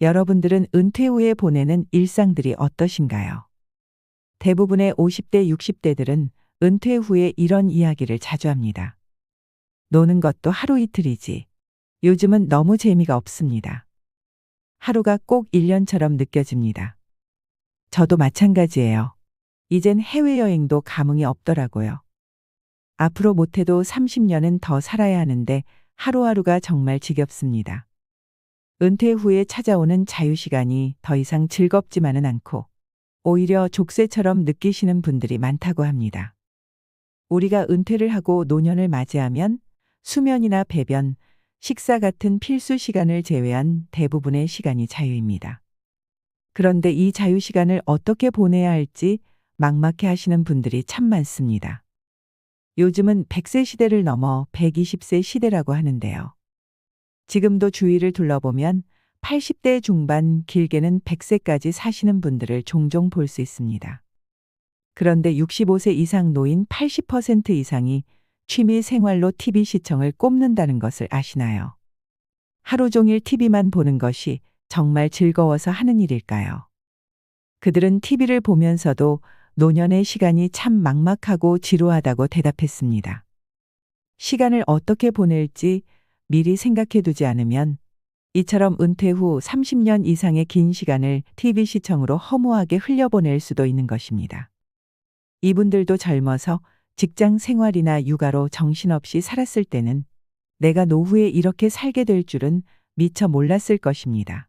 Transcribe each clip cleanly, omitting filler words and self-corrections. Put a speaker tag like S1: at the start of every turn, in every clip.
S1: 여러분들은 은퇴 후에 보내는 일상들이 어떠신가요? 대부분의 50대, 60대들은 은퇴 후에 이런 이야기를 자주 합니다. 노는 것도 하루 이틀이지. 요즘은 너무 재미가 없습니다. 하루가 꼭 1년처럼 느껴집니다. 저도 마찬가지예요. 이젠 해외여행도 감흥이 없더라고요. 앞으로 못해도 30년은 더 살아야 하는데 하루하루가 정말 지겹습니다. 은퇴 후에 찾아오는 자유시간이 더 이상 즐겁지만은 않고 오히려 족쇄처럼 느끼시는 분들이 많다고 합니다. 우리가 은퇴를 하고 노년을 맞이하면 수면이나 배변, 식사 같은 필수 시간을 제외한 대부분의 시간이 자유입니다. 그런데 이 자유시간을 어떻게 보내야 할지 막막해 하시는 분들이 참 많습니다. 요즘은 100세 시대를 넘어 120세 시대라고 하는데요. 지금도 주위를 둘러보면 80대 중반, 길게는 100세까지 사시는 분들을 종종 볼 수 있습니다. 그런데 65세 이상 노인 80% 이상이 취미 생활로 TV 시청을 꼽는다는 것을 아시나요? 하루 종일 TV만 보는 것이 정말 즐거워서 하는 일일까요? 그들은 TV를 보면서도 노년의 시간이 참 막막하고 지루하다고 대답했습니다. 시간을 어떻게 보낼지 미리 생각해 두지 않으면 이처럼 은퇴 후 30년 이상의 긴 시간을 TV 시청으로 허무하게 흘려보낼 수도 있는 것입니다. 이분들도 젊어서 직장 생활이나 육아로 정신없이 살았을 때는 내가 노후에 이렇게 살게 될 줄은 미처 몰랐을 것입니다.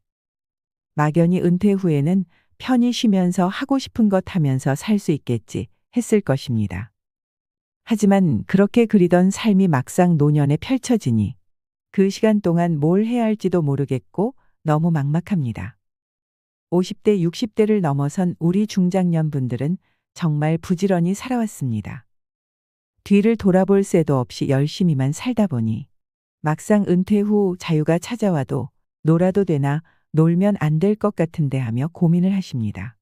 S1: 막연히 은퇴 후에는 편히 쉬면서 하고 싶은 것 하면서 살 수 있겠지 했을 것입니다. 하지만 그렇게 그리던 삶이 막상 노년에 펼쳐지니 그 시간 동안 뭘 해야 할지도 모르겠고 너무 막막합니다. 50대, 60대를 넘어선 우리 중장년 분들은 정말 부지런히 살아왔습니다. 뒤를 돌아볼 새도 없이 열심히만 살다 보니 막상 은퇴 후 자유가 찾아와도 놀아도 되나 놀면 안 될 것 같은데 하며 고민을 하십니다.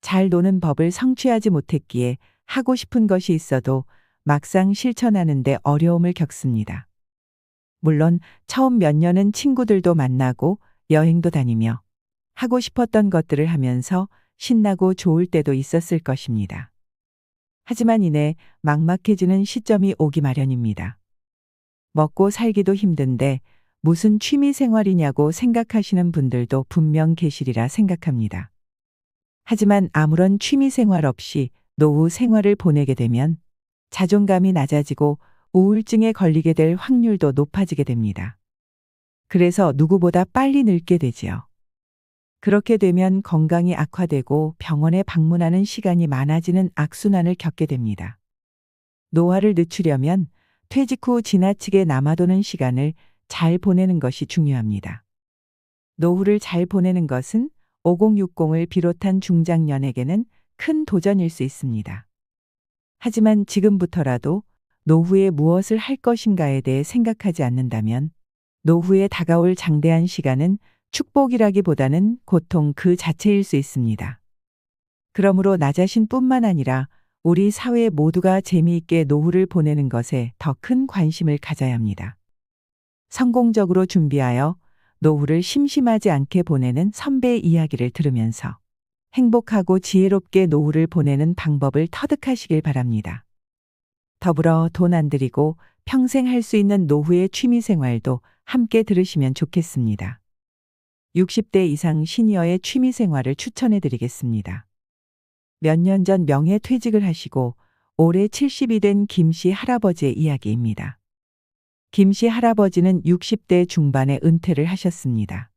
S1: 잘 노는 법을 성취하지 못했기에 하고 싶은 것이 있어도 막상 실천하는데 어려움을 겪습니다. 물론 처음 몇 년은 친구들도 만나고 여행도 다니며 하고 싶었던 것들을 하면서 신나고 좋을 때도 있었을 것입니다. 하지만 이내 막막해지는 시점이 오기 마련입니다. 먹고 살기도 힘든데 무슨 취미 생활이냐고 생각하시는 분들도 분명 계시리라 생각합니다. 하지만 아무런 취미 생활 없이 노후 생활을 보내게 되면 자존감이 낮아지고 우울증에 걸리게 될 확률도 높아지게 됩니다. 그래서 누구보다 빨리 늙게 되지요. 그렇게 되면 건강이 악화되고 병원에 방문하는 시간이 많아지는 악순환을 겪게 됩니다. 노화를 늦추려면 퇴직 후 지나치게 남아도는 시간을 잘 보내는 것이 중요합니다. 노후를 잘 보내는 것은 5060을 비롯한 중장년에게는 큰 도전일 수 있습니다. 하지만 지금부터라도 노후에 무엇을 할 것인가에 대해 생각하지 않는다면 노후에 다가올 장대한 시간은 축복이라기보다는 고통 그 자체일 수 있습니다. 그러므로 나 자신뿐만 아니라 우리 사회 모두가 재미있게 노후를 보내는 것에 더 큰 관심을 가져야 합니다. 성공적으로 준비하여 노후를 심심하지 않게 보내는 선배의 이야기를 들으면서 행복하고 지혜롭게 노후를 보내는 방법을 터득하시길 바랍니다. 더불어 돈 안 들이고 평생 할 수 있는 노후의 취미 생활도 함께 들으시면 좋겠습니다. 60대 이상 시니어의 취미 생활을 추천해 드리겠습니다. 몇 년 전 명예퇴직을 하시고 올해 70이 된 김씨 할아버지의 이야기입니다. 김씨 할아버지는 60대 중반에 은퇴를 하셨습니다.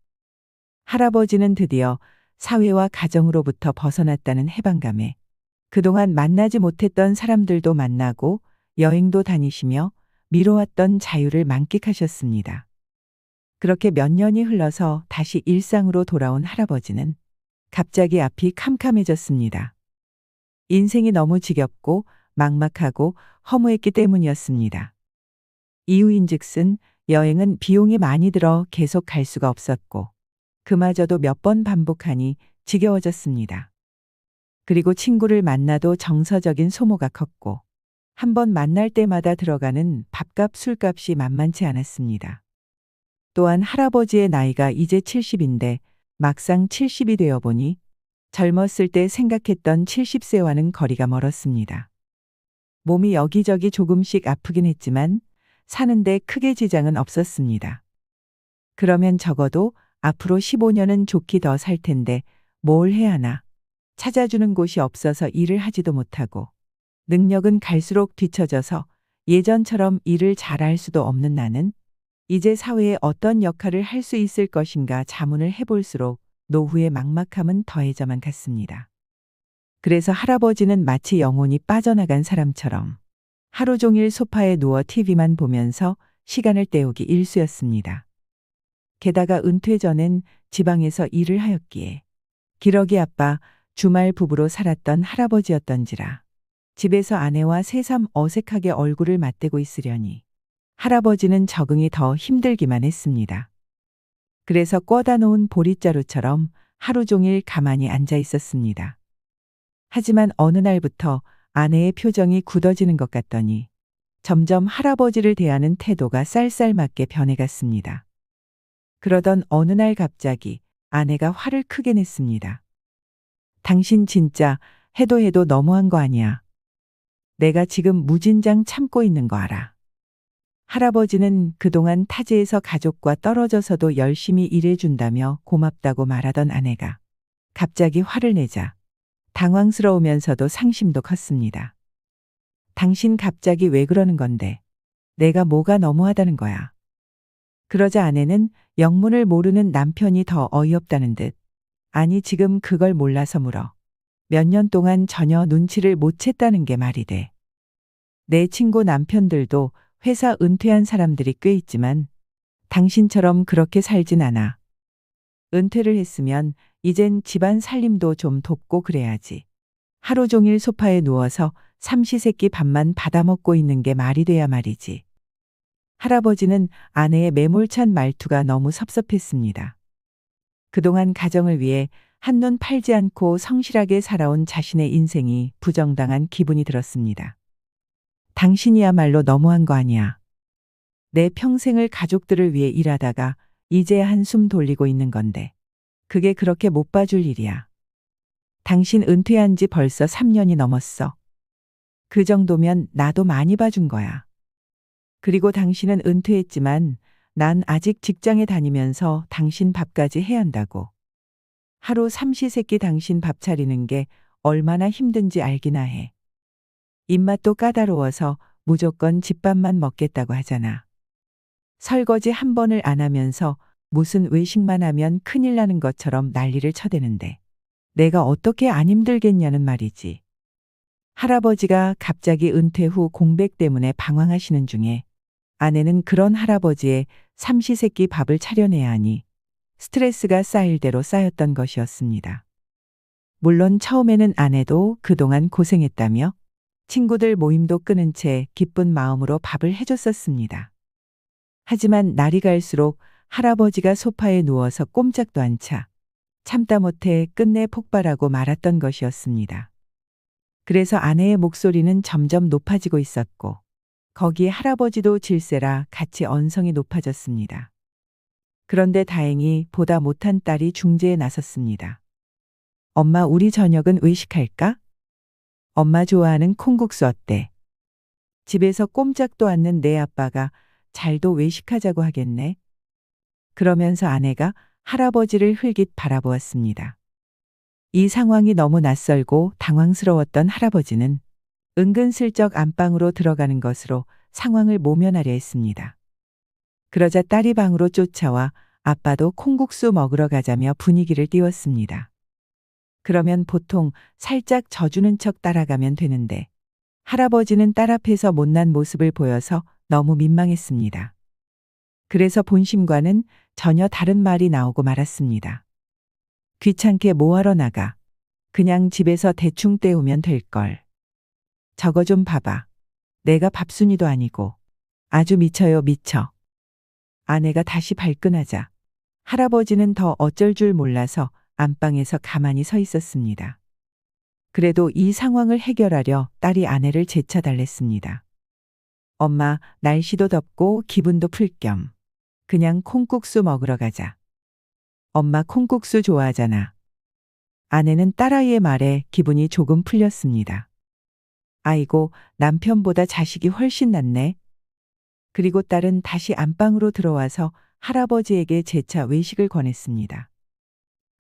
S1: 할아버지는 드디어 사회와 가정으로부터 벗어났다는 해방감에 그동안 만나지 못했던 사람들도 만나고 여행도 다니시며 미뤄왔던 자유를 만끽하셨습니다. 그렇게 몇 년이 흘러서 다시 일상으로 돌아온 할아버지는 갑자기 앞이 캄캄해졌습니다. 인생이 너무 지겹고 막막하고 허무했기 때문이었습니다. 이유인즉슨 여행은 비용이 많이 들어 계속 갈 수가 없었고 그마저도 몇 번 반복하니 지겨워졌습니다. 그리고 친구를 만나도 정서적인 소모가 컸고 한 번 만날 때마다 들어가는 밥값 술값이 만만치 않았습니다. 또한 할아버지의 나이가 이제 70인데 막상 70이 되어 보니 젊었을 때 생각했던 70세와는 거리가 멀었습니다. 몸이 여기저기 조금씩 아프긴 했지만 사는데 크게 지장은 없었습니다. 그러면 적어도 앞으로 15년은 좋게 더 살 텐데 뭘 해야 하나. 찾아주는 곳이 없어서 일을 하지도 못하고 능력은 갈수록 뒤처져서 예전처럼 일을 잘할 수도 없는 나는 이제 사회에 어떤 역할을 할 수 있을 것인가 자문을 해볼수록 노후의 막막함은 더해져만 갔습니다. 그래서 할아버지는 마치 영혼이 빠져나간 사람처럼 하루 종일 소파에 누워 TV만 보면서 시간을 때우기 일쑤였습니다. 게다가 은퇴 전엔 지방에서 일을 하였기에 기러기 아빠, 주말 부부로 살았던 할아버지였던지라 집에서 아내와 새삼 어색하게 얼굴을 맞대고 있으려니 할아버지는 적응이 더 힘들기만 했습니다. 그래서 꿔다 놓은 보릿자루처럼 하루 종일 가만히 앉아 있었습니다. 하지만 어느 날부터 아내의 표정이 굳어지는 것 같더니 점점 할아버지를 대하는 태도가 쌀쌀맞게 변해갔습니다. 그러던 어느 날 갑자기 아내가 화를 크게 냈습니다. 당신 진짜 해도 너무한 거 아니야. 내가 지금 무진장 참고 있는 거 알아. 할아버지는 그동안 타지에서 가족과 떨어져서도 열심히 일해준다며 고맙다고 말하던 아내가 갑자기 화를 내자 당황스러우면서도 상심도 컸습니다. 당신 갑자기 왜 그러는 건데? 내가 뭐가 너무하다는 거야. 그러자 아내는 영문을 모르는 남편이 더 어이없다는 듯 아니 지금 그걸 몰라서 물어. 몇 년 동안 전혀 눈치를 못 챘다는 게 말이 돼. 내 친구 남편들도 회사 은퇴한 사람들이 꽤 있지만 당신처럼 그렇게 살진 않아. 은퇴를 했으면 이젠 집안 살림도 좀 돕고 그래야지. 하루 종일 소파에 누워서 삼시세끼 밥만 받아먹고 있는 게 말이 돼야 말이지. 할아버지는 아내의 매몰찬 말투가 너무 섭섭했습니다. 그동안 가정을 위해 한눈 팔지 않고 성실하게 살아온 자신의 인생이 부정당한 기분이 들었습니다. 당신이야말로 너무한 거 아니야. 내 평생을 가족들을 위해 일하다가 이제 한숨 돌리고 있는 건데 그게 그렇게 못 봐줄 일이야. 당신 은퇴한 지 벌써 3년이 넘었어. 그 정도면 나도 많이 봐준 거야. 그리고 당신은 은퇴했지만 난 아직 직장에 다니면서 당신 밥까지 해야 한다고. 하루 삼시세끼 당신 밥 차리는 게 얼마나 힘든지 알기나 해. 입맛도 까다로워서 무조건 집밥만 먹겠다고 하잖아. 설거지 한 번을 안 하면서 무슨 외식만 하면 큰일 나는 것처럼 난리를 쳐대는데 내가 어떻게 안 힘들겠냐는 말이지. 할아버지가 갑자기 은퇴 후 공백 때문에 방황하시는 중에 아내는 그런 할아버지의 삼시세끼 밥을 차려내야 하니 스트레스가 쌓일 대로 쌓였던 것이었습니다. 물론 처음에는 아내도 그동안 고생했다며 친구들 모임도 끊은 채 기쁜 마음으로 밥을 해줬었습니다. 하지만 날이 갈수록 할아버지가 소파에 누워서 꼼짝도 않자 참다 못해 끝내 폭발하고 말았던 것이었습니다. 그래서 아내의 목소리는 점점 높아지고 있었고 거기에 할아버지도 질세라 같이 언성이 높아졌습니다. 그런데 다행히 보다 못한 딸이 중재에 나섰습니다. 엄마 우리 저녁은 외식할까? 엄마 좋아하는 콩국수 어때? 집에서 꼼짝도 않는 내 아빠가 잘도 외식하자고 하겠네. 그러면서 아내가 할아버지를 흘깃 바라보았습니다. 이 상황이 너무 낯설고 당황스러웠던 할아버지는 은근슬쩍 안방으로 들어가는 것으로 상황을 모면하려 했습니다. 그러자 딸이 방으로 쫓아와 아빠도 콩국수 먹으러 가자며 분위기를 띄웠습니다. 그러면 보통 살짝 져주는 척 따라가면 되는데 할아버지는 딸 앞에서 못난 모습을 보여서 너무 민망했습니다. 그래서 본심과는 전혀 다른 말이 나오고 말았습니다. 귀찮게 뭐하러 나가. 그냥 집에서 대충 때우면 될걸. 저거 좀 봐봐. 내가 밥순이도 아니고. 아주 미쳐요 미쳐. 아내가 다시 발끈하자 할아버지는 더 어쩔 줄 몰라서 안방에서 가만히 서 있었습니다. 그래도 이 상황을 해결하려 딸이 아내를 재차 달랬습니다. 엄마, 날씨도 덥고 기분도 풀 겸 그냥 콩국수 먹으러 가자. 엄마 콩국수 좋아하잖아. 아내는 딸아이의 말에 기분이 조금 풀렸습니다. 아이고, 남편보다 자식이 훨씬 낫네. 그리고 딸은 다시 안방으로 들어와서 할아버지에게 재차 외식을 권했습니다.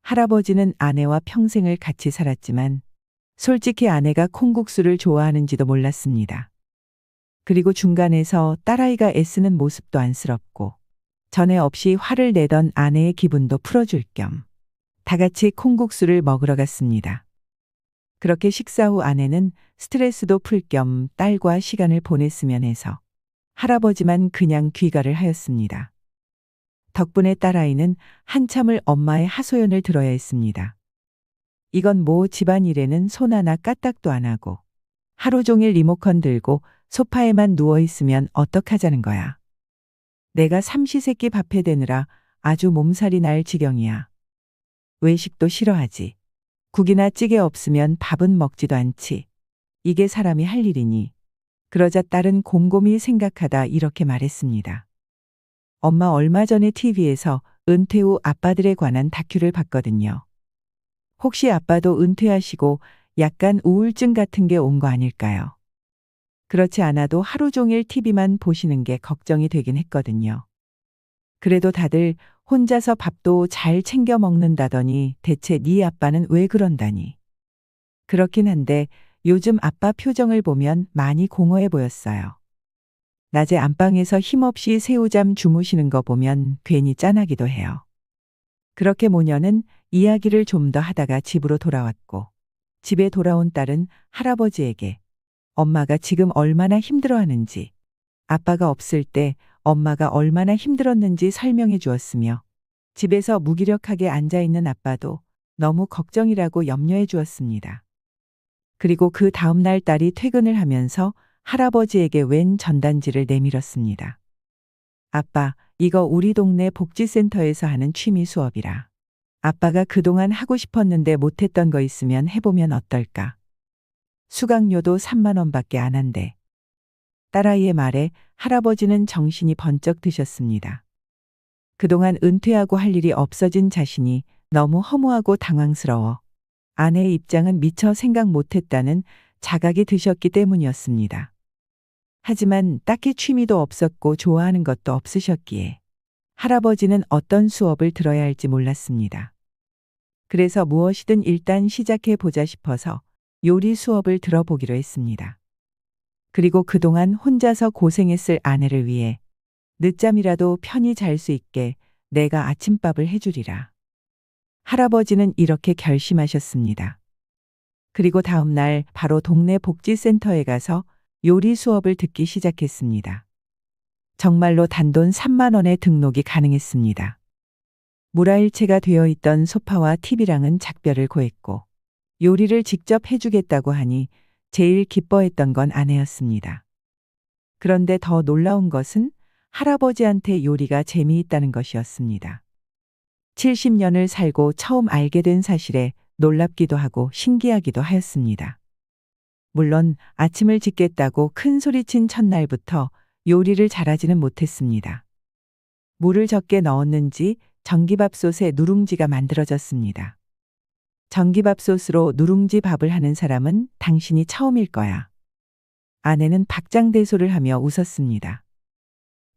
S1: 할아버지는 아내와 평생을 같이 살았지만 솔직히 아내가 콩국수를 좋아하는지도 몰랐습니다. 그리고 중간에서 딸아이가 애쓰는 모습도 안쓰럽고 전에 없이 화를 내던 아내의 기분도 풀어줄 겸 다 같이 콩국수를 먹으러 갔습니다. 그렇게 식사 후 아내는 스트레스도 풀 겸 딸과 시간을 보냈으면 해서 할아버지만 그냥 귀가를 하였습니다. 덕분에 딸아이는 한참을 엄마의 하소연을 들어야 했습니다. 이건 뭐 집안일에는 손 하나 까딱도 안 하고 하루 종일 리모컨 들고 소파에만 누워 있으면 어떡하자는 거야. 내가 삼시세끼 밥 해대느라 아주 몸살이 날 지경이야. 외식도 싫어하지. 국이나 찌개 없으면 밥은 먹지도 않지. 이게 사람이 할 일이니. 그러자 딸은 곰곰이 생각하다 이렇게 말했습니다. 엄마 얼마 전에 TV에서 은퇴 후 아빠들에 관한 다큐를 봤거든요. 혹시 아빠도 은퇴하시고 약간 우울증 같은 게 온 거 아닐까요? 그렇지 않아도 하루 종일 TV만 보시는 게 걱정이 되긴 했거든요. 그래도 다들 혼자서 밥도 잘 챙겨 먹는다더니 대체 네 아빠는 왜 그런다니. 그렇긴 한데 요즘 아빠 표정을 보면 많이 공허해 보였어요. 낮에 안방에서 힘없이 새우잠 주무시는 거 보면 괜히 짠하기도 해요. 그렇게 모녀는 이야기를 좀 더 하다가 집으로 돌아왔고 집에 돌아온 딸은 할아버지에게 엄마가 지금 얼마나 힘들어하는지, 아빠가 없을 때 엄마가 얼마나 힘들었는지 설명해 주었으며 집에서 무기력하게 앉아있는 아빠도 너무 걱정이라고 염려해 주었습니다. 그리고 그 다음날 딸이 퇴근을 하면서 할아버지에게 웬 전단지를 내밀었습니다. 아빠, 이거 우리 동네 복지센터에서 하는 취미 수업이라. 아빠가 그동안 하고 싶었는데 못했던 거 있으면 해보면 어떨까? 수강료도 3만 원밖에 안 한대. 딸아이의 말에 할아버지는 정신이 번쩍 드셨습니다. 그동안 은퇴하고 할 일이 없어진 자신이 너무 허무하고 당황스러워 아내의 입장은 미처 생각 못했다는 자각이 드셨기 때문이었습니다. 하지만 딱히 취미도 없었고 좋아하는 것도 없으셨기에 할아버지는 어떤 수업을 들어야 할지 몰랐습니다. 그래서 무엇이든 일단 시작해 보자 싶어서 요리 수업을 들어보기로 했습니다. 그리고 그동안 혼자서 고생했을 아내를 위해 늦잠이라도 편히 잘 수 있게 내가 아침밥을 해주리라. 할아버지는 이렇게 결심하셨습니다. 그리고 다음 날 바로 동네 복지센터에 가서 요리 수업을 듣기 시작했습니다. 정말로 단돈 3만 원에 등록이 가능했습니다. 물화일체가 되어 있던 소파와 TV랑은 작별을 고했고 요리를 직접 해주겠다고 하니 제일 기뻐했던 건 아내였습니다. 그런데 더 놀라운 것은 할아버지한테 요리가 재미있다는 것이었습니다. 70년을 살고 처음 알게 된 사실에 놀랍기도 하고 신기하기도 하였습니다. 물론 아침을 짓겠다고 큰 소리친 첫날부터 요리를 잘하지는 못했습니다. 물을 적게 넣었는지 전기밥솥에 누룽지가 만들어졌습니다. 전기밥솥으로 누룽지 밥을 하는 사람은 당신이 처음일 거야. 아내는 박장대소를 하며 웃었습니다.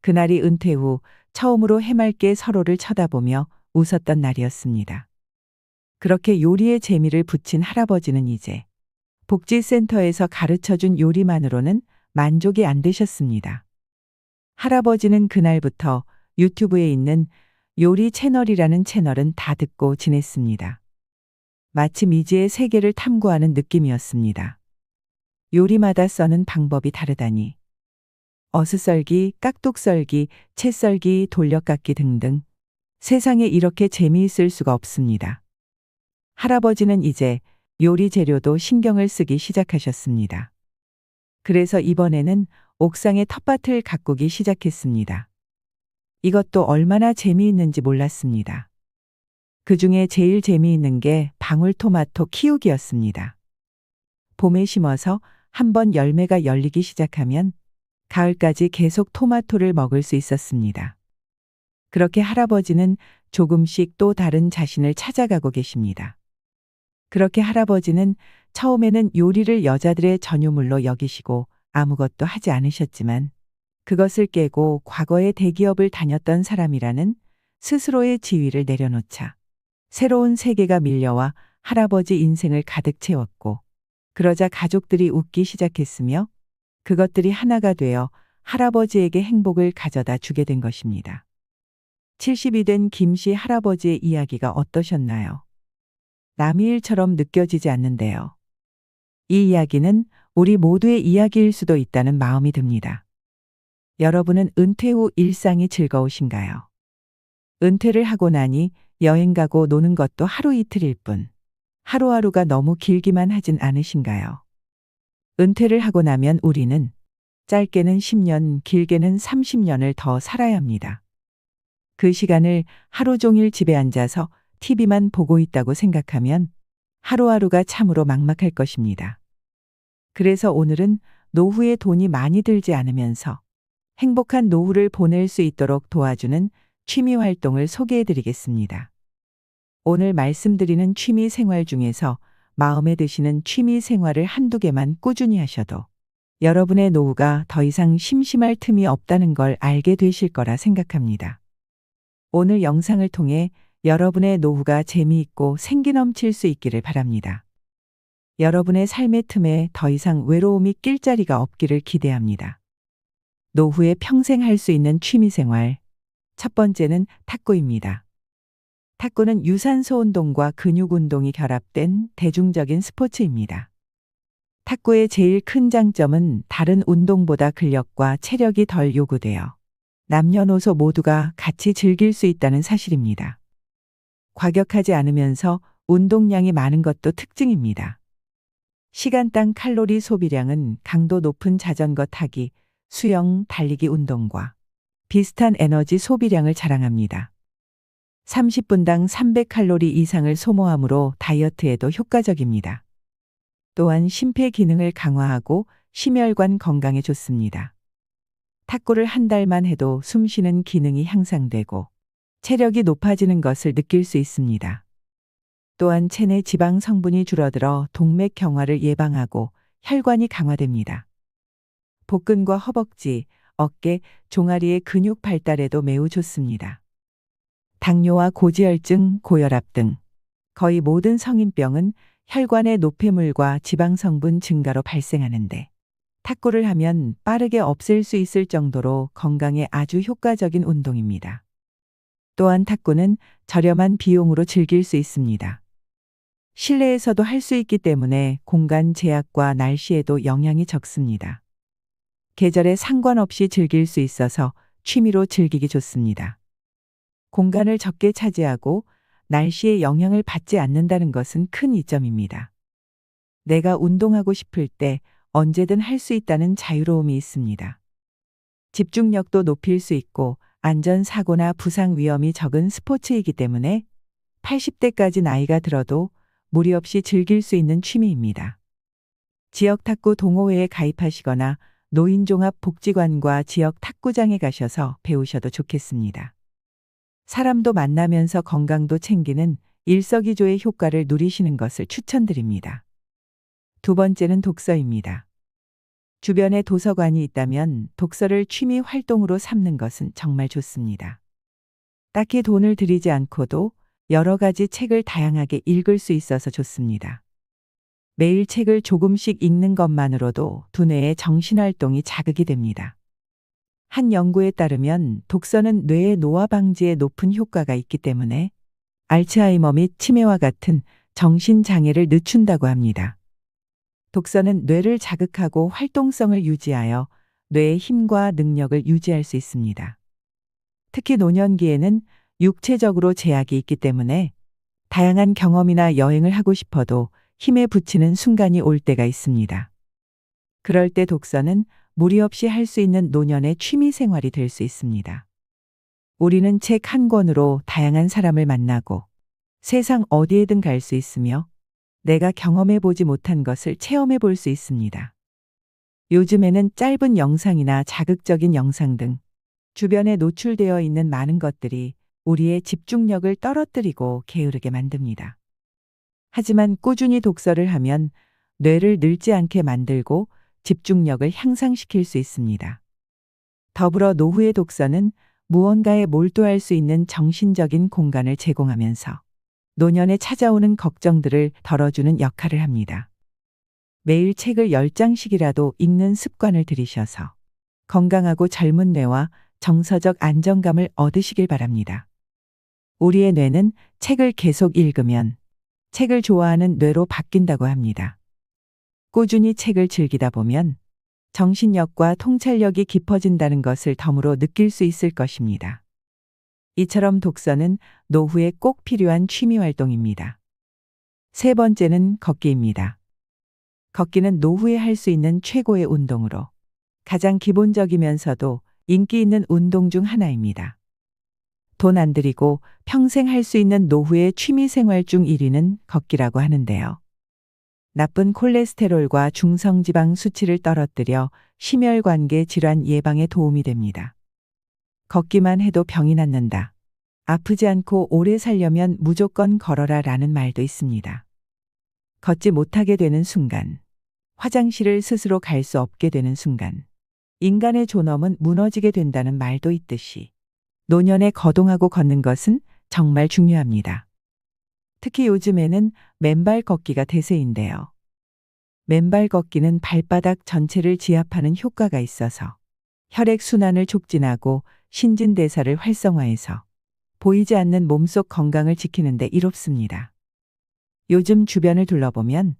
S1: 그날이 은퇴 후 처음으로 해맑게 서로를 쳐다보며 웃었던 날이었습니다. 그렇게 요리에 재미를 붙인 할아버지는 이제 복지센터에서 가르쳐준 요리만으로는 만족이 안 되셨습니다. 할아버지는 그날부터 유튜브에 있는 요리 채널이라는 채널은 다 듣고 지냈습니다. 마치 미지의 세계를 탐구하는 느낌이었습니다. 요리마다 써는 방법이 다르다니. 어슷썰기, 깍둑썰기, 채썰기, 돌려깎기 등등. 세상에 이렇게 재미있을 수가 없습니다. 할아버지는 이제 요리 재료도 신경을 쓰기 시작하셨습니다. 그래서 이번에는 옥상에 텃밭을 가꾸기 시작했습니다. 이것도 얼마나 재미있는지 몰랐습니다. 그 중에 제일 재미있는 게 방울토마토 키우기였습니다. 봄에 심어서 한번 열매가 열리기 시작하면 가을까지 계속 토마토를 먹을 수 있었습니다. 그렇게 할아버지는 조금씩 또 다른 자신을 찾아가고 계십니다. 그렇게 할아버지는 처음에는 요리를 여자들의 전유물로 여기시고 아무것도 하지 않으셨지만 그것을 깨고 과거에 대기업을 다녔던 사람이라는 스스로의 지위를 내려놓자 새로운 세계가 밀려와 할아버지 인생을 가득 채웠고 그러자 가족들이 웃기 시작했으며 그것들이 하나가 되어 할아버지에게 행복을 가져다 주게 된 것입니다. 70이 된 김씨 할아버지의 이야기가 어떠셨나요? 남의 일처럼 느껴지지 않는데요. 이 이야기는 우리 모두의 이야기일 수도 있다는 마음이 듭니다. 여러분은 은퇴 후 일상이 즐거우신가요? 은퇴를 하고 나니 여행 가고 노는 것도 하루 이틀일 뿐 하루하루가 너무 길기만 하진 않으신가요? 은퇴를 하고 나면 우리는 짧게는 10년, 길게는 30년을 더 살아야 합니다. 그 시간을 하루 종일 집에 앉아서 TV만 보고 있다고 생각하면 하루하루가 참으로 막막할 것입니다. 그래서 오늘은 노후에 돈이 많이 들지 않으면서 행복한 노후를 보낼 수 있도록 도와주는 취미 활동을 소개해 드리겠습니다. 오늘 말씀드리는 취미 생활 중에서 마음에 드시는 취미 생활을 한두 개만 꾸준히 하셔도 여러분의 노후가 더 이상 심심할 틈이 없다는 걸 알게 되실 거라 생각합니다. 오늘 영상을 통해 여러분의 노후가 재미있고 생기 넘칠 수 있기를 바랍니다. 여러분의 삶의 틈에 더 이상 외로움이 낄 자리가 없기를 기대합니다. 노후에 평생 할 수 있는 취미 생활. 첫 번째는 탁구입니다. 탁구는 유산소 운동과 근육 운동이 결합된 대중적인 스포츠입니다. 탁구의 제일 큰 장점은 다른 운동보다 근력과 체력이 덜 요구되어 남녀노소 모두가 같이 즐길 수 있다는 사실입니다. 과격하지 않으면서 운동량이 많은 것도 특징입니다. 시간당 칼로리 소비량은 강도 높은 자전거 타기, 수영, 달리기 운동과 비슷한 에너지 소비량을 자랑합니다. 30분당 300칼로리 이상을 소모하므로 다이어트에도 효과적입니다. 또한 심폐 기능을 강화하고 심혈관 건강에 좋습니다. 탁구를 한 달만 해도 숨쉬는 기능이 향상되고 체력이 높아지는 것을 느낄 수 있습니다. 또한 체내 지방 성분이 줄어들어 동맥 경화를 예방하고 혈관이 강화됩니다. 복근과 허벅지, 어깨, 종아리의 근육 발달에도 매우 좋습니다. 당뇨와 고지혈증, 고혈압 등 거의 모든 성인병은 혈관의 노폐물과 지방 성분 증가로 발생하는데 탁구를 하면 빠르게 없앨 수 있을 정도로 건강에 아주 효과적인 운동입니다. 또한 탁구는 저렴한 비용으로 즐길 수 있습니다. 실내에서도 할 수 있기 때문에 공간 제약과 날씨에도 영향이 적습니다. 계절에 상관없이 즐길 수 있어서 취미로 즐기기 좋습니다. 공간을 적게 차지하고 날씨의 영향을 받지 않는다는 것은 큰 이점입니다. 내가 운동하고 싶을 때 언제든 할 수 있다는 자유로움이 있습니다. 집중력도 높일 수 있고 안전사고나 부상 위험이 적은 스포츠이기 때문에 80대까지 나이가 들어도 무리 없이 즐길 수 있는 취미입니다. 지역 탁구 동호회에 가입하시거나 노인종합복지관과 지역 탁구장에 가셔서 배우셔도 좋겠습니다. 사람도 만나면서 건강도 챙기는 일석이조의 효과를 누리시는 것을 추천드립니다. 두 번째는 독서입니다. 주변에 도서관이 있다면 독서를 취미 활동으로 삼는 것은 정말 좋습니다. 딱히 돈을 들이지 않고도 여러 가지 책을 다양하게 읽을 수 있어서 좋습니다. 매일 책을 조금씩 읽는 것만으로도 두뇌의 정신활동이 자극이 됩니다. 한 연구에 따르면 독서는 뇌의 노화 방지에 높은 효과가 있기 때문에 알츠하이머 및 치매와 같은 정신장애를 늦춘다고 합니다. 독서는 뇌를 자극하고 활동성을 유지하여 뇌의 힘과 능력을 유지할 수 있습니다. 특히 노년기에는 육체적으로 제약이 있기 때문에 다양한 경험이나 여행을 하고 싶어도 힘에 부치는 순간이 올 때가 있습니다. 그럴 때 독서는 무리 없이 할 수 있는 노년의 취미 생활이 될 수 있습니다. 우리는 책 한 권으로 다양한 사람을 만나고 세상 어디에든 갈 수 있으며 내가 경험해 보지 못한 것을 체험해 볼 수 있습니다. 요즘에는 짧은 영상이나 자극적인 영상 등 주변에 노출되어 있는 많은 것들이 우리의 집중력을 떨어뜨리고 게으르게 만듭니다. 하지만 꾸준히 독서를 하면 뇌를 늙지 않게 만들고 집중력을 향상시킬 수 있습니다. 더불어 노후의 독서는 무언가에 몰두할 수 있는 정신적인 공간을 제공하면서 노년에 찾아오는 걱정들을 덜어주는 역할을 합니다. 매일 책을 10장씩이라도 읽는 습관을 들이셔서 건강하고 젊은 뇌와 정서적 안정감을 얻으시길 바랍니다. 우리의 뇌는 책을 계속 읽으면 책을 좋아하는 뇌로 바뀐다고 합니다. 꾸준히 책을 즐기다 보면 정신력과 통찰력이 깊어진다는 것을 덤으로 느낄 수 있을 것입니다. 이처럼 독서는 노후에 꼭 필요한 취미 활동입니다. 세 번째는 걷기입니다. 걷기는 노후에 할 수 있는 최고의 운동으로 가장 기본적이면서도 인기 있는 운동 중 하나입니다. 돈 안 들이고 평생 할 수 있는 노후의 취미 생활 중 1위는 걷기라고 하는데요. 나쁜 콜레스테롤과 중성지방 수치를 떨어뜨려 심혈관계 질환 예방에 도움이 됩니다. 걷기만 해도 병이 낫는다. 아프지 않고 오래 살려면 무조건 걸어라 라는 말도 있습니다. 걷지 못하게 되는 순간, 화장실을 스스로 갈 수 없게 되는 순간, 인간의 존엄은 무너지게 된다는 말도 있듯이 노년에 거동하고 걷는 것은 정말 중요합니다. 특히 요즘에는 맨발 걷기가 대세인데요. 맨발 걷기는 발바닥 전체를 지압하는 효과가 있어서 혈액순환을 촉진하고 신진대사를 활성화해서 보이지 않는 몸속 건강을 지키는 데 이롭습니다. 요즘 주변을 둘러보면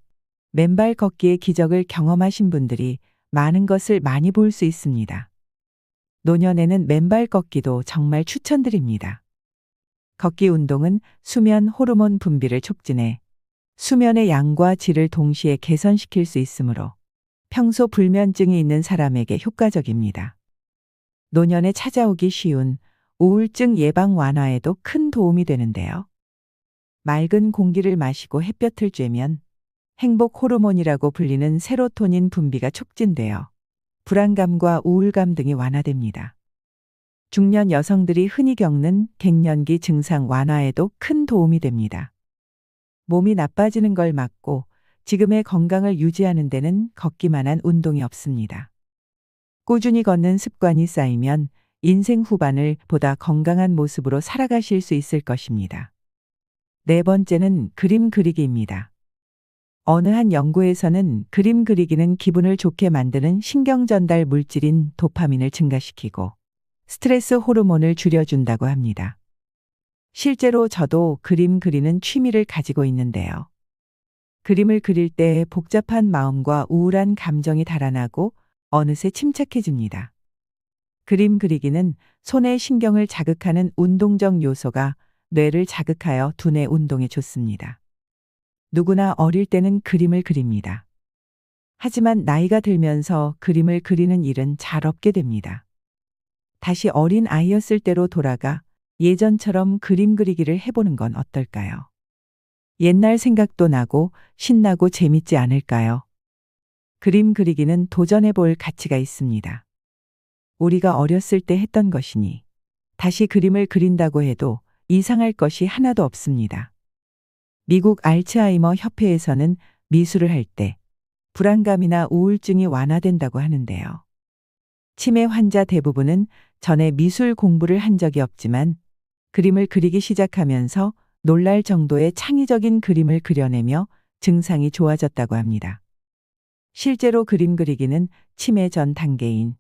S1: 맨발 걷기의 기적을 경험하신 분들이 많은 것을 많이 볼 수 있습니다. 노년에는 맨발 걷기도 정말 추천드립니다. 걷기 운동은 수면 호르몬 분비를 촉진해 수면의 양과 질을 동시에 개선시킬 수 있으므로 평소 불면증이 있는 사람에게 효과적입니다. 노년에 찾아오기 쉬운 우울증 예방 완화에도 큰 도움이 되는데요. 맑은 공기를 마시고 햇볕을 쬐면 행복 호르몬이라고 불리는 세로토닌 분비가 촉진되어 불안감과 우울감 등이 완화됩니다. 중년 여성들이 흔히 겪는 갱년기 증상 완화에도 큰 도움이 됩니다. 몸이 나빠지는 걸 막고 지금의 건강을 유지하는 데는 걷기만한 운동이 없습니다. 꾸준히 걷는 습관이 쌓이면 인생 후반을 보다 건강한 모습으로 살아가실 수 있을 것입니다. 네 번째는 그림 그리기입니다. 어느 한 연구에서는 그림 그리기는 기분을 좋게 만드는 신경 전달 물질인 도파민을 증가시키고 스트레스 호르몬을 줄여준다고 합니다. 실제로 저도 그림 그리는 취미를 가지고 있는데요. 그림을 그릴 때 복잡한 마음과 우울한 감정이 달아나고 어느새 침착해집니다. 그림 그리기는 손의 신경을 자극하는 운동적 요소가 뇌를 자극하여 두뇌 운동에 좋습니다. 누구나 어릴 때는 그림을 그립니다. 하지만 나이가 들면서 그림을 그리는 일은 잘 없게 됩니다. 다시 어린 아이였을 때로 돌아가 예전처럼 그림 그리기를 해보는 건 어떨까요? 옛날 생각도 나고 신나고 재밌지 않을까요? 그림 그리기는 도전해볼 가치가 있습니다. 우리가 어렸을 때 했던 것이니 다시 그림을 그린다고 해도 이상할 것이 하나도 없습니다. 미국 알츠하이머 협회에서는 미술을 할 때 불안감이나 우울증이 완화된다고 하는데요. 치매 환자 대부분은 전에 미술 공부를 한 적이 없지만 그림을 그리기 시작하면서 놀랄 정도의 창의적인 그림을 그려내며 증상이 좋아졌다고 합니다. 실제로 그림 그리기는 치매 전 단계인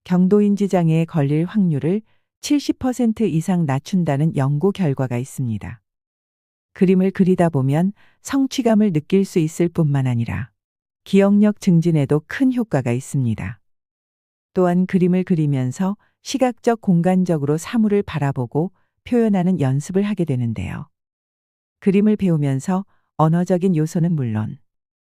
S1: 경도인지 장애에 걸릴 확률을 70% 이상 낮춘다는 연구 결과가 있습니다. 그림을 그리다 보면 성취감을 느낄 수 있을 뿐만 아니라 기억력 증진에도 큰 효과가 있습니다. 또한 그림을 그리면서 시각적 공간적으로 사물을 바라보고 표현하는 연습을 하게 되는데요. 그림을 배우면서 언어적인 요소는 물론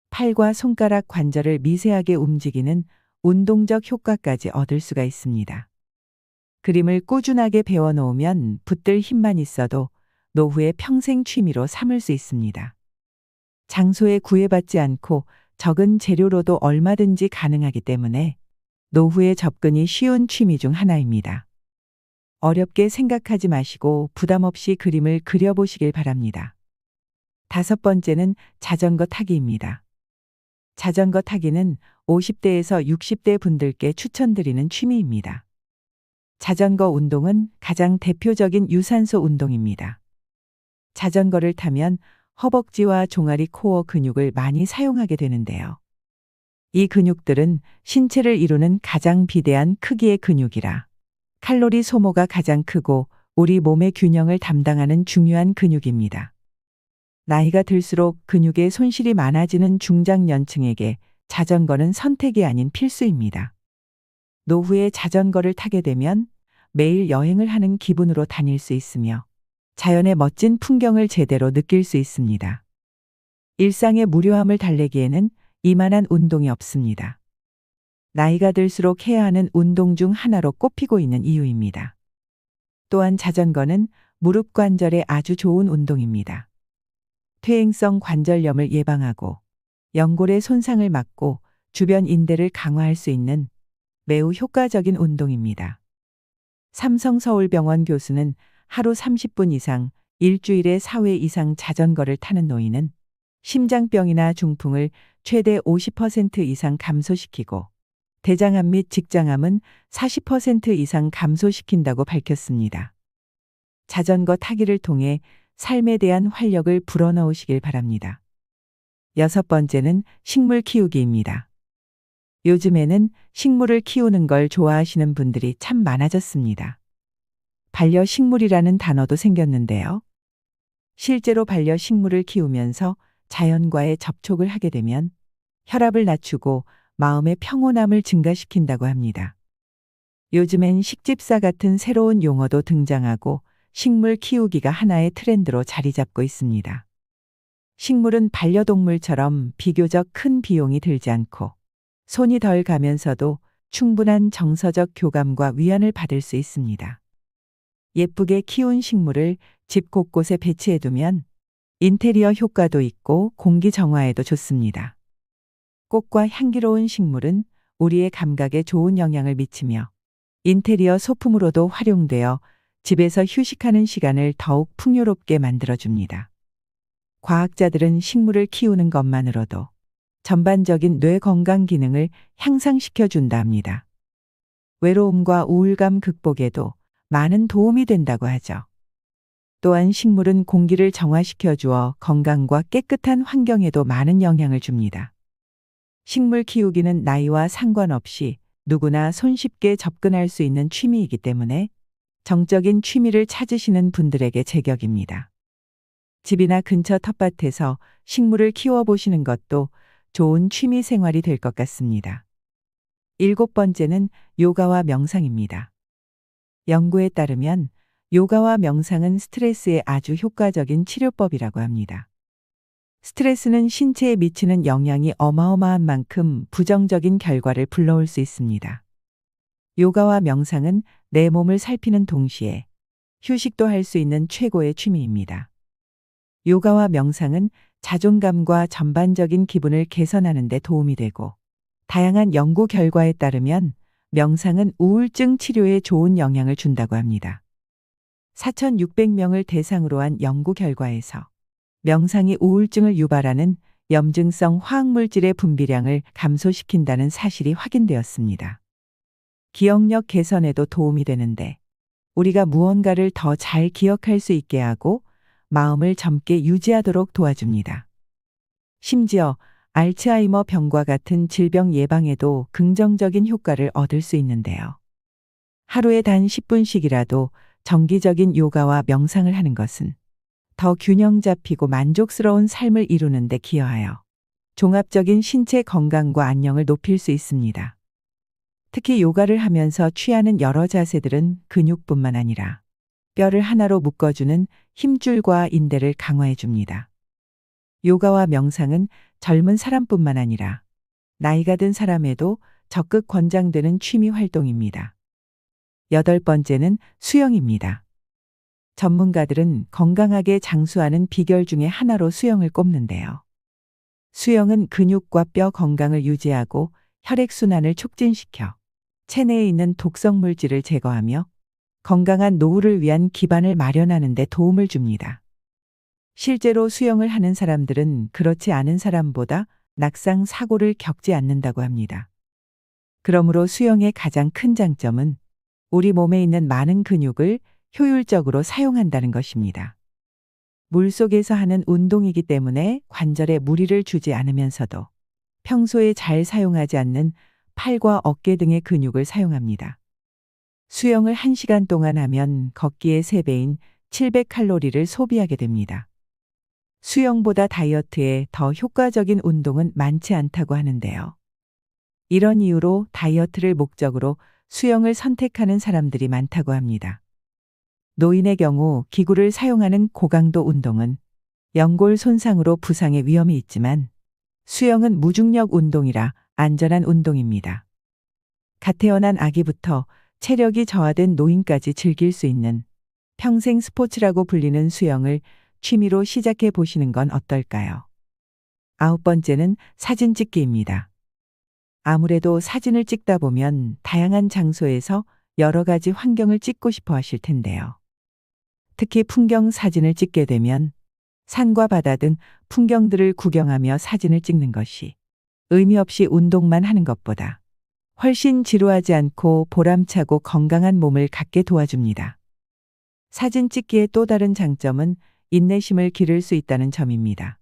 S1: 팔과 손가락 관절을 미세하게 움직이는 운동적 효과까지 얻을 수가 있습니다. 그림을 꾸준하게 배워놓으면 붙들 힘만 있어도 노후의 평생 취미로 삼을 수 있습니다. 장소에 구애받지 않고 적은 재료로도 얼마든지 가능하기 때문에 노후에 접근이 쉬운 취미 중 하나입니다. 어렵게 생각하지 마시고 부담 없이 그림을 그려보시길 바랍니다. 다섯 번째는 자전거 타기입니다. 자전거 타기는 50대에서 60대 분들께 추천드리는 취미입니다. 자전거 운동은 가장 대표적인 유산소 운동입니다. 자전거를 타면 허벅지와 종아리 코어 근육을 많이 사용하게 되는데요. 이 근육들은 신체를 이루는 가장 비대한 크기의 근육이라 칼로리 소모가 가장 크고 우리 몸의 균형을 담당하는 중요한 근육입니다. 나이가 들수록 근육에 손실이 많아지는 중장년층에게 자전거는 선택이 아닌 필수입니다. 노후에 자전거를 타게 되면 매일 여행을 하는 기분으로 다닐 수 있으며 자연의 멋진 풍경을 제대로 느낄 수 있습니다. 일상의 무료함을 달래기에는 이만한 운동이 없습니다. 나이가 들수록 해야 하는 운동 중 하나로 꼽히고 있는 이유입니다. 또한 자전거는 무릎 관절에 아주 좋은 운동입니다. 퇴행성 관절염을 예방하고 연골의 손상을 막고 주변 인대를 강화할 수 있는 매우 효과적인 운동입니다. 삼성서울병원 교수는 하루 30분 이상, 일주일에 4회 이상 자전거를 타는 노인은 심장병이나 중풍을 최대 50% 이상 감소시키고 대장암 및 직장암은 40% 이상 감소시킨다고 밝혔습니다. 자전거 타기를 통해 삶에 대한 활력을 불어넣으시길 바랍니다. 여섯 번째는 식물 키우기입니다. 요즘에는 식물을 키우는 걸 좋아하시는 분들이 참 많아졌습니다. 반려식물이라는 단어도 생겼는데요. 실제로 반려식물을 키우면서 자연과의 접촉을 하게 되면 혈압을 낮추고 마음의 평온함을 증가시킨다고 합니다. 요즘엔 식집사 같은 새로운 용어도 등장하고 식물 키우기가 하나의 트렌드로 자리 잡고 있습니다. 식물은 반려동물처럼 비교적 큰 비용이 들지 않고 손이 덜 가면서도 충분한 정서적 교감과 위안을 받을 수 있습니다. 예쁘게 키운 식물을 집 곳곳에 배치해두면 인테리어 효과도 있고 공기 정화에도 좋습니다. 꽃과 향기로운 식물은 우리의 감각에 좋은 영향을 미치며 인테리어 소품으로도 활용되어 집에서 휴식하는 시간을 더욱 풍요롭게 만들어줍니다. 과학자들은 식물을 키우는 것만으로도 전반적인 뇌 건강 기능을 향상시켜 준다 합니다. 외로움과 우울감 극복에도 많은 도움이 된다고 하죠. 또한 식물은 공기를 정화시켜 주어 건강과 깨끗한 환경에도 많은 영향을 줍니다. 식물 키우기는 나이와 상관없이 누구나 손쉽게 접근할 수 있는 취미이기 때문에 정적인 취미를 찾으시는 분들에게 제격입니다. 집이나 근처 텃밭에서 식물을 키워보시는 것도 좋은 취미 생활이 될 것 같습니다. 일곱 번째는 요가와 명상입니다. 연구에 따르면 요가와 명상은 스트레스에 아주 효과적인 치료법이라고 합니다. 스트레스는 신체에 미치는 영향이 어마어마한 만큼 부정적인 결과를 불러올 수 있습니다. 요가와 명상은 내 몸을 살피는 동시에 휴식도 할 수 있는 최고의 취미입니다. 요가와 명상은 자존감과 전반적인 기분을 개선하는 데 도움이 되고 다양한 연구 결과에 따르면 명상은 우울증 치료에 좋은 영향을 준다고 합니다. 4,600명을 대상으로 한 연구 결과에서 명상이 우울증을 유발하는 염증성 화학물질의 분비량을 감소시킨다는 사실이 확인되었습니다. 기억력 개선에도 도움이 되는데 우리가 무언가를 더 잘 기억할 수 있게 하고 마음을 젊게 유지하도록 도와줍니다. 심지어 알츠하이머 병과 같은 질병 예방에도 긍정적인 효과를 얻을 수 있는데요. 하루에 단 10분씩이라도 정기적인 요가와 명상을 하는 것은 더 균형 잡히고 만족스러운 삶을 이루는 데 기여하여 종합적인 신체 건강과 안녕을 높일 수 있습니다. 특히 요가를 하면서 취하는 여러 자세들은 근육뿐만 아니라 뼈를 하나로 묶어주는 힘줄과 인대를 강화해 줍니다. 요가와 명상은 젊은 사람뿐만 아니라 나이가 든 사람에도 적극 권장되는 취미 활동입니다. 여덟 번째는 수영입니다. 전문가들은 건강하게 장수하는 비결 중에 하나로 수영을 꼽는데요. 수영은 근육과 뼈 건강을 유지하고 혈액순환을 촉진시켜 체내에 있는 독성 물질을 제거하며 건강한 노후를 위한 기반을 마련하는 데 도움을 줍니다. 실제로 수영을 하는 사람들은 그렇지 않은 사람보다 낙상 사고를 겪지 않는다고 합니다. 그러므로 수영의 가장 큰 장점은 우리 몸에 있는 많은 근육을 효율적으로 사용한다는 것입니다. 물속에서 하는 운동이기 때문에 관절에 무리를 주지 않으면서도 평소에 잘 사용하지 않는 팔과 어깨 등의 근육을 사용합니다. 수영을 1시간 동안 하면 걷기의 3배인 700칼로리를 소비하게 됩니다. 수영보다 다이어트에 더 효과적인 운동은 많지 않다고 하는데요. 이런 이유로 다이어트를 목적으로 수영을 선택하는 사람들이 많다고 합니다. 노인의 경우 기구를 사용하는 고강도 운동은 연골 손상으로 부상의 위험이 있지만 수영은 무중력 운동이라 안전한 운동입니다. 갓 태어난 아기부터 체력이 저하된 노인까지 즐길 수 있는 평생 스포츠라고 불리는 수영을 취미로 시작해 보시는 건 어떨까요? 9번째는 사진 찍기입니다. 아무래도 사진을 찍다 보면 다양한 장소에서 여러 가지 환경을 찍고 싶어 하실 텐데요. 특히 풍경 사진을 찍게 되면 산과 바다 등 풍경들을 구경하며 사진을 찍는 것이 의미 없이 운동만 하는 것보다 훨씬 지루하지 않고 보람차고 건강한 몸을 갖게 도와줍니다. 사진 찍기의 또 다른 장점은 인내심을 기를 수 있다는 점입니다.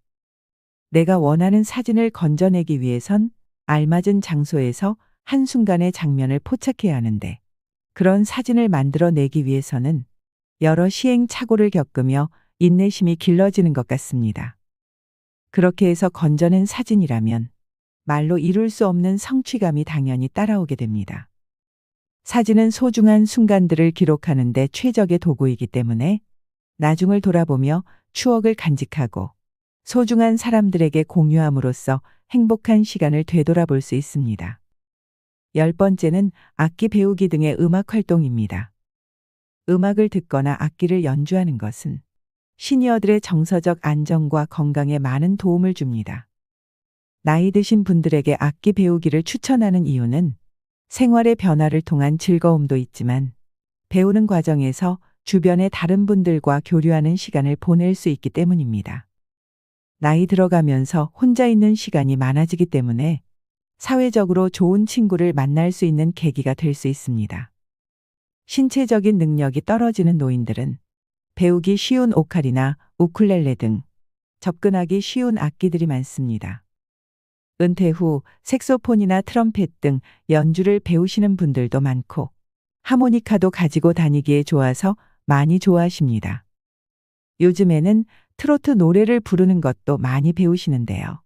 S1: 내가 원하는 사진을 건져내기 위해선 알맞은 장소에서 한순간의 장면을 포착해야 하는데 그런 사진을 만들어내기 위해서는 여러 시행착오를 겪으며 인내심이 길러지는 것 같습니다. 그렇게 해서 건져낸 사진이라면 말로 이룰 수 없는 성취감이 당연히 따라오게 됩니다. 사진은 소중한 순간들을 기록하는 데 최적의 도구이기 때문에 나중을 돌아보며 추억을 간직하고 소중한 사람들에게 공유함으로써 행복한 시간을 되돌아볼 수 있습니다. 10번째는 악기 배우기 등의 음악 활동입니다. 음악을 듣거나 악기를 연주하는 것은 시니어들의 정서적 안정과 건강에 많은 도움을 줍니다. 나이 드신 분들에게 악기 배우기를 추천하는 이유는 생활의 변화를 통한 즐거움도 있지만 배우는 과정에서 주변의 다른 분들과 교류하는 시간을 보낼 수 있기 때문입니다. 나이 들어가면서 혼자 있는 시간이 많아지기 때문에 사회적으로 좋은 친구를 만날 수 있는 계기가 될 수 있습니다. 신체적인 능력이 떨어지는 노인들은 배우기 쉬운 오카리나 우쿨렐레 등 접근하기 쉬운 악기들이 많습니다. 은퇴 후 색소폰이나 트럼펫 등 연주를 배우시는 분들도 많고 하모니카도 가지고 다니기에 좋아서 많이 좋아하십니다. 요즘에는 트로트 노래를 부르는 것도 많이 배우시는데요.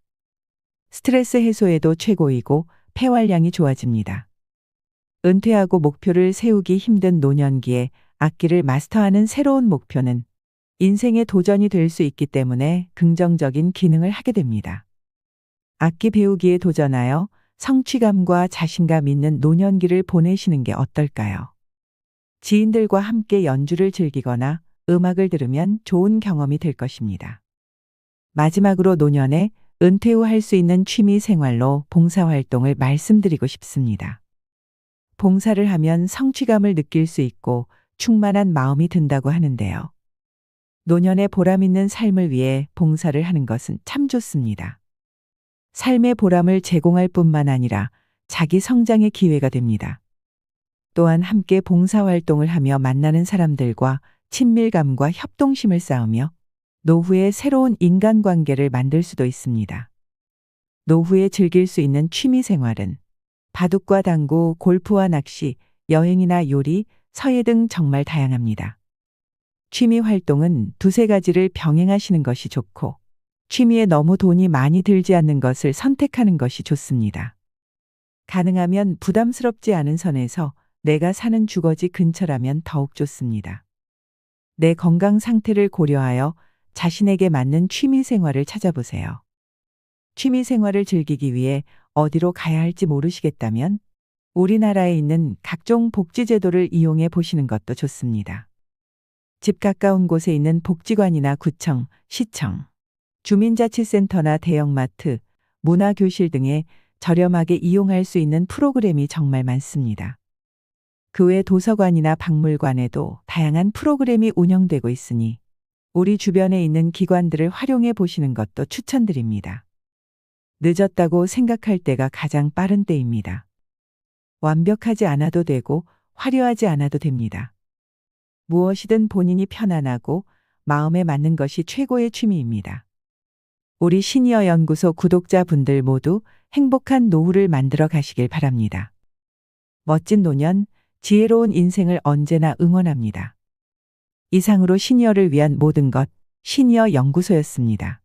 S1: 스트레스 해소에도 최고이고 폐활량이 좋아집니다. 은퇴하고 목표를 세우기 힘든 노년기에 악기를 마스터하는 새로운 목표는 인생의 도전이 될 수 있기 때문에 긍정적인 기능을 하게 됩니다. 악기 배우기에 도전하여 성취감과 자신감 있는 노년기를 보내시는 게 어떨까요? 지인들과 함께 연주를 즐기거나 음악을 들으면 좋은 경험이 될 것입니다. 마지막으로 노년에 은퇴 후 할 수 있는 취미 생활로 봉사활동을 말씀드리고 싶습니다. 봉사를 하면 성취감을 느낄 수 있고 충만한 마음이 든다고 하는데요. 노년에 보람 있는 삶을 위해 봉사를 하는 것은 참 좋습니다. 삶의 보람을 제공할 뿐만 아니라 자기 성장의 기회가 됩니다. 또한 함께 봉사활동을 하며 만나는 사람들과 친밀감과 협동심을 쌓으며 노후에 새로운 인간관계를 만들 수도 있습니다. 노후에 즐길 수 있는 취미 생활은 바둑과 당구, 골프와 낚시, 여행이나 요리, 서예 등 정말 다양합니다. 취미 활동은 두세 가지를 병행하시는 것이 좋고 취미에 너무 돈이 많이 들지 않는 것을 선택하는 것이 좋습니다. 가능하면 부담스럽지 않은 선에서 내가 사는 주거지 근처라면 더욱 좋습니다. 내 건강 상태를 고려하여 자신에게 맞는 취미 생활을 찾아보세요. 취미 생활을 즐기기 위해 어디로 가야 할지 모르시겠다면 우리나라에 있는 각종 복지제도를 이용해 보시는 것도 좋습니다. 집 가까운 곳에 있는 복지관이나 구청, 시청, 주민자치센터나 대형마트, 문화교실 등에 저렴하게 이용할 수 있는 프로그램이 정말 많습니다. 그 외 도서관이나 박물관에도 다양한 프로그램이 운영되고 있으니 우리 주변에 있는 기관들을 활용해 보시는 것도 추천드립니다. 늦었다고 생각할 때가 가장 빠른 때입니다. 완벽하지 않아도 되고 화려하지 않아도 됩니다. 무엇이든 본인이 편안하고 마음에 맞는 것이 최고의 취미입니다. 우리 시니어 연구소 구독자분들 모두 행복한 노후를 만들어 가시길 바랍니다. 멋진 노년, 지혜로운 인생을 언제나 응원합니다. 이상으로 시니어를 위한 모든 것, 시니어 연구소였습니다.